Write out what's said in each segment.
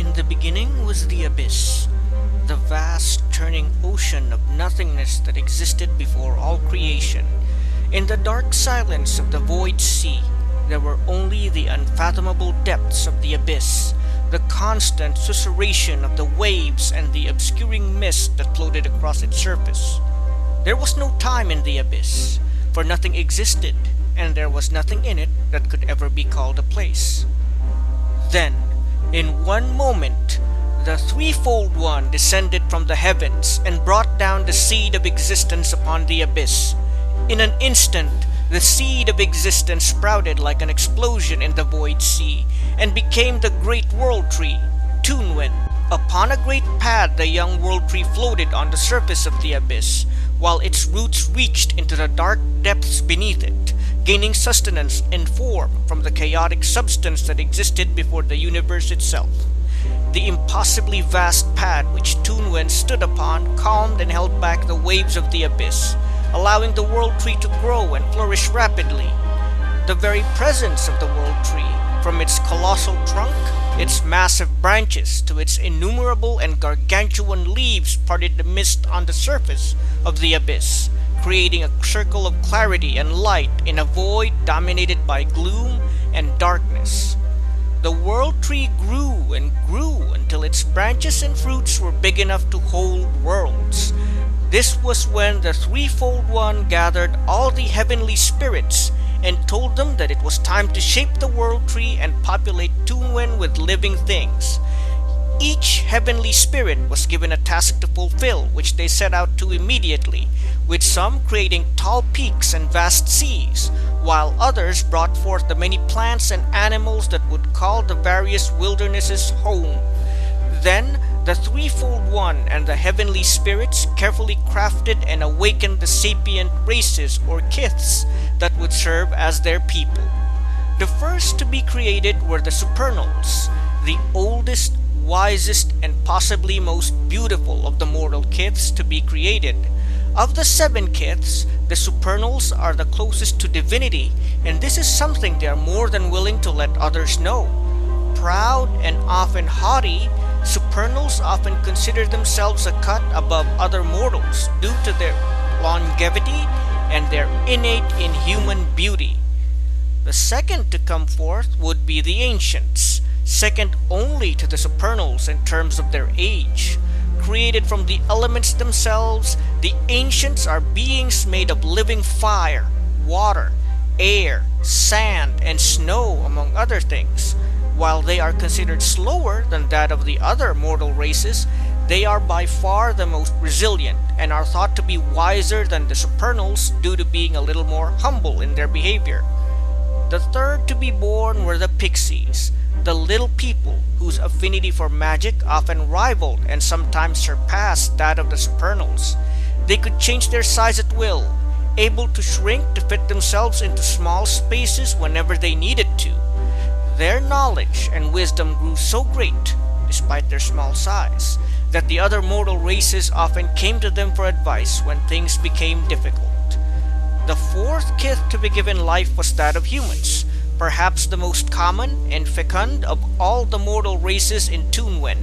In the beginning was the abyss, the vast turning ocean of nothingness that existed before all creation. In the dark silence of the void sea, there were only the unfathomable depths of the abyss, the constant susurration of the waves and the obscuring mist that floated across its surface. There was no time in the abyss, for nothing existed, and there was nothing in it that could ever be called a place. Then, in one moment, the threefold one descended from the heavens and brought down the seed of existence upon the abyss. In an instant, the seed of existence sprouted like an explosion in the void sea and became the great world tree, Tunwen. Upon a great pad the young world tree floated on the surface of the abyss, while its roots reached into the dark depths beneath it, gaining sustenance and form from the chaotic substance that existed before the universe itself. The impossibly vast pad which Tunwen stood upon calmed and held back the waves of the abyss, allowing the world tree to grow and flourish rapidly. The very presence of the world tree, from its colossal trunk, its massive branches, to its innumerable and gargantuan leaves, parted the mist on the surface of the abyss, creating a circle of clarity and light in a void dominated by gloom and darkness. The world tree grew and grew until its branches and fruits were big enough to hold worlds. This was when the threefold one gathered all the heavenly spirits and told them that it was time to shape the world tree and populate Tunwen with living things. Each heavenly spirit was given a task to fulfill, which they set out to immediately, with some creating tall peaks and vast seas, while others brought forth the many plants and animals that would call the various wildernesses home. Then the threefold one and the heavenly spirits carefully crafted and awakened the sapient races or kiths that would serve as their people. The first to be created were the supernals, the oldest, wisest, and possibly most beautiful of the mortal kiths to be created. Of the seven kiths, the supernals are the closest to divinity, and this is something they are more than willing to let others know. Proud and often haughty, supernals often consider themselves a cut above other mortals due to their longevity and their innate inhuman beauty. The second to come forth would be the ancients, second only to the supernals in terms of their age. Created from the elements themselves, the ancients are beings made of living fire, water, air, sand, and snow, among other things. While they are considered slower than that of the other mortal races, they are by far the most resilient and are thought to be wiser than the supernals due to being a little more humble in their behavior. The third to be born were the pixies, the little people whose affinity for magic often rivaled and sometimes surpassed that of the supernals. They could change their size at will, able to shrink to fit themselves into small spaces whenever they needed to. Their knowledge and wisdom grew so great, despite their small size, that the other mortal races often came to them for advice when things became difficult. The fourth kith to be given life was that of humans, perhaps the most common and fecund of all the mortal races in Tunwen.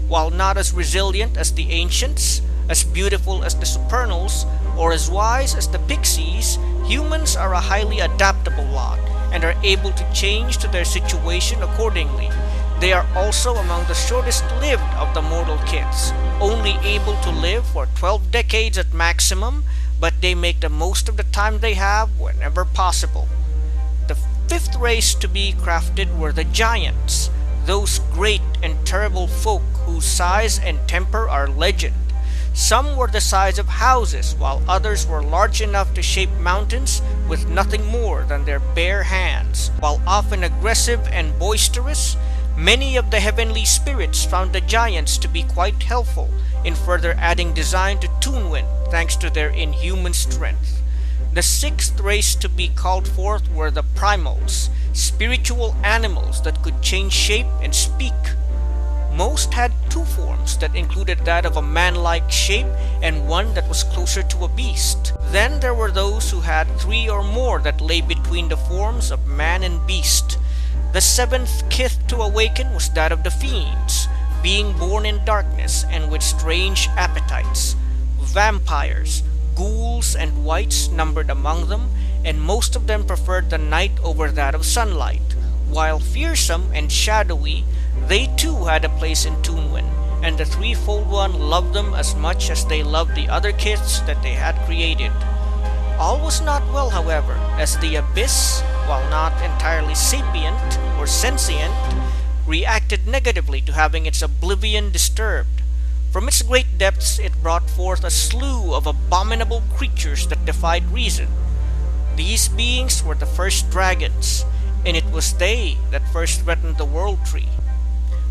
While not as resilient as the ancients, as beautiful as the supernals, or as wise as the pixies, humans are a highly adaptable lot and are able to change to their situation accordingly. They are also among the shortest lived of the mortal kiths, only able to live for 12 decades at maximum, but they make the most of the time they have whenever possible. The fifth race to be crafted were the giants, those great and terrible folk whose size and temper are legend. Some were the size of houses, while others were large enough to shape mountains with nothing more than their bare hands. While often aggressive and boisterous, many of the heavenly spirits found the giants to be quite helpful in further adding design to Tunwen thanks to their inhuman strength. The sixth race to be called forth were the primals, spiritual animals that could change shape and speak. Most had two forms that included that of a man-like shape and one that was closer to a beast. Then there were those who had three or more that lay between the forms of man and beast. The seventh kith to awaken was that of the fiends, being born in darkness and with strange appetites. Vampires, ghouls, and wights numbered among them, and most of them preferred the night over that of sunlight. While fearsome and shadowy, they too had a place in Tunwen, and the Threefold One loved them as much as they loved the other kids that they had created. All was not well, however, as the Abyss, while not entirely sapient or sentient, reacted negatively to having its oblivion disturbed. From its great depths it brought forth a slew of abominable creatures that defied reason. These beings were the first dragons, and it was they that first threatened the World Tree.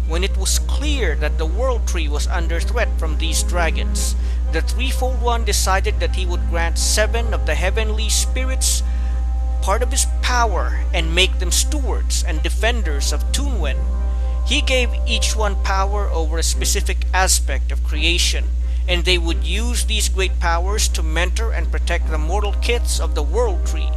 When it was clear that the World Tree was under threat from these dragons, the Threefold One decided that he would grant 7 of the heavenly spirits part of his power and make them stewards and defenders of Tunwen. He gave each one power over a specific aspect of creation, and they would use these great powers to mentor and protect the mortal kids of the World Tree.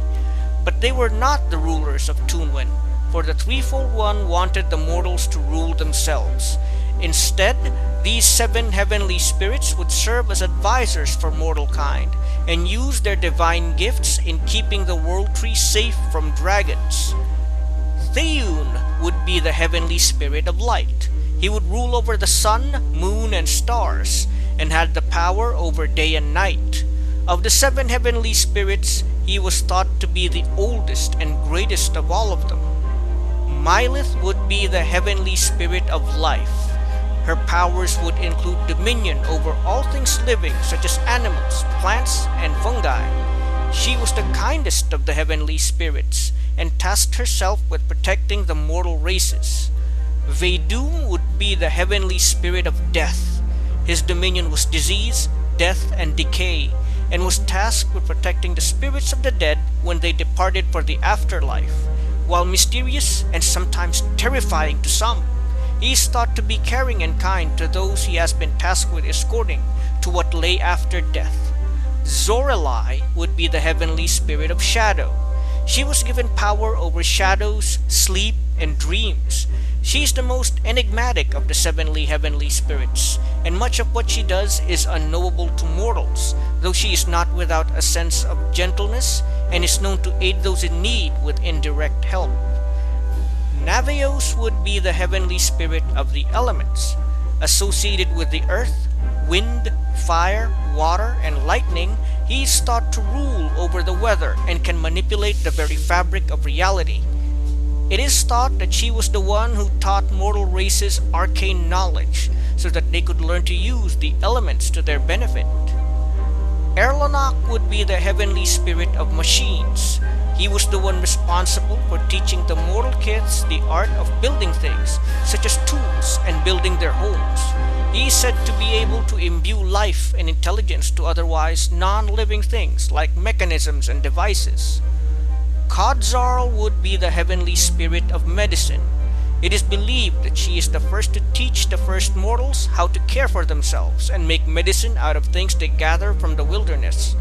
But they were not the rulers of Tunwen, for the Threefold One wanted the mortals to rule themselves. Instead, these 7 heavenly spirits would serve as advisors for mortal kind, and use their divine gifts in keeping the World Tree safe from dragons. Theun would be the heavenly spirit of light. He would rule over the sun, moon, and stars, and had the power over day and night. Of the 7 heavenly spirits, he was thought to be the oldest and greatest of all of them. Mylith would be the heavenly spirit of life. Her powers would include dominion over all things living, such as animals, plants, and fungi. She was the kindest of the heavenly spirits, and tasked herself with protecting the mortal races. Veidum would be the heavenly spirit of death. His dominion was disease, death, and decay, and was tasked with protecting the spirits of the dead when they departed for the afterlife. While mysterious and sometimes terrifying to some, he is thought to be caring and kind to those he has been tasked with escorting to what lay after death. Zorelei would be the heavenly spirit of shadow. She was given power over shadows, sleep, and dreams. She is the most enigmatic of the 7 heavenly spirits, and much of what she does is unknowable to mortals, though she is not without a sense of gentleness and is known to aid those in need with indirect help. Navios would be the heavenly spirit of the elements. Associated with the earth, wind, fire, water, and lightning, he is thought to rule over the weather and can manipulate the very fabric of reality. It is thought that she was the one who taught mortal races arcane knowledge so that they could learn to use the elements to their benefit. Erlonok would be the heavenly spirit of machines. He was the one responsible for teaching the mortal kids the art of building things, such as tools and building their homes. He is said to be able to imbue life and intelligence to otherwise non-living things like mechanisms and devices. Kodzarl would be the heavenly spirit of medicine. It is believed that she is the first to teach the first mortals how to care for themselves and make medicine out of things they gather from the wilderness.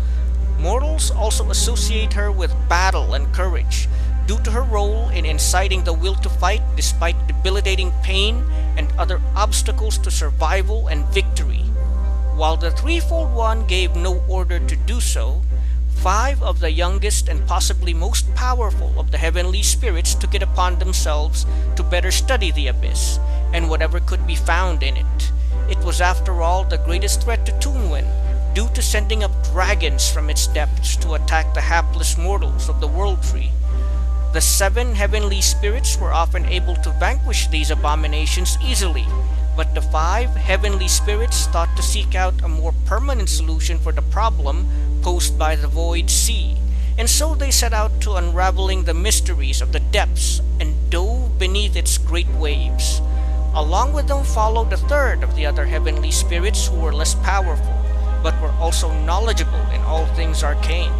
Mortals also associate her with battle and courage, due to her role in inciting the will to fight despite debilitating pain and other obstacles to survival and victory. While the Threefold One gave no order to do so, 5 of the youngest and possibly most powerful of the heavenly spirits took it upon themselves to better study the Abyss, and whatever could be found in it. It was after all the greatest threat to Tunwen, due to sending up dragons from its depths to attack the hapless mortals of the World Tree. The 7 heavenly spirits were often able to vanquish these abominations easily, but the 5 heavenly spirits thought to seek out a more permanent solution for the problem posed by the Void Sea, and so they set out to unraveling the mysteries of the depths and dove beneath its great waves. Along with them followed a third of the other heavenly spirits who were less powerful, but were also knowledgeable in all things arcane.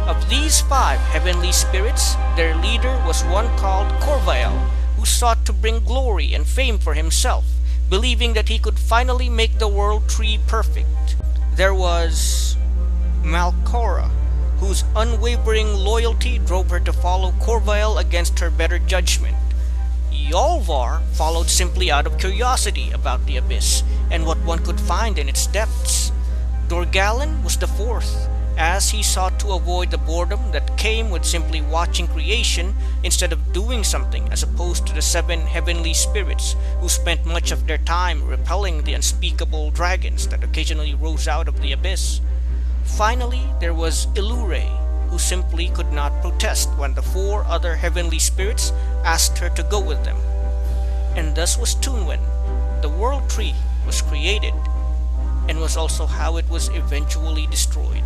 Of these 5 heavenly spirits, their leader was one called Corvael, who sought to bring glory and fame for himself, believing that he could finally make the World Tree perfect. There was Malcora, whose unwavering loyalty drove her to follow Corvael against her better judgment. Yolvar followed simply out of curiosity about the abyss and what one could find in its depths. Dorgalon was the fourth, as he sought to avoid the boredom that came with simply watching creation instead of doing something, as opposed to the seven heavenly spirits who spent much of their time repelling the unspeakable dragons that occasionally rose out of the abyss. Finally, there was Illure, who simply could not protest when the four other heavenly spirits asked her to go with them. And thus was Tunwen. The world tree was created, and was also how it was eventually destroyed.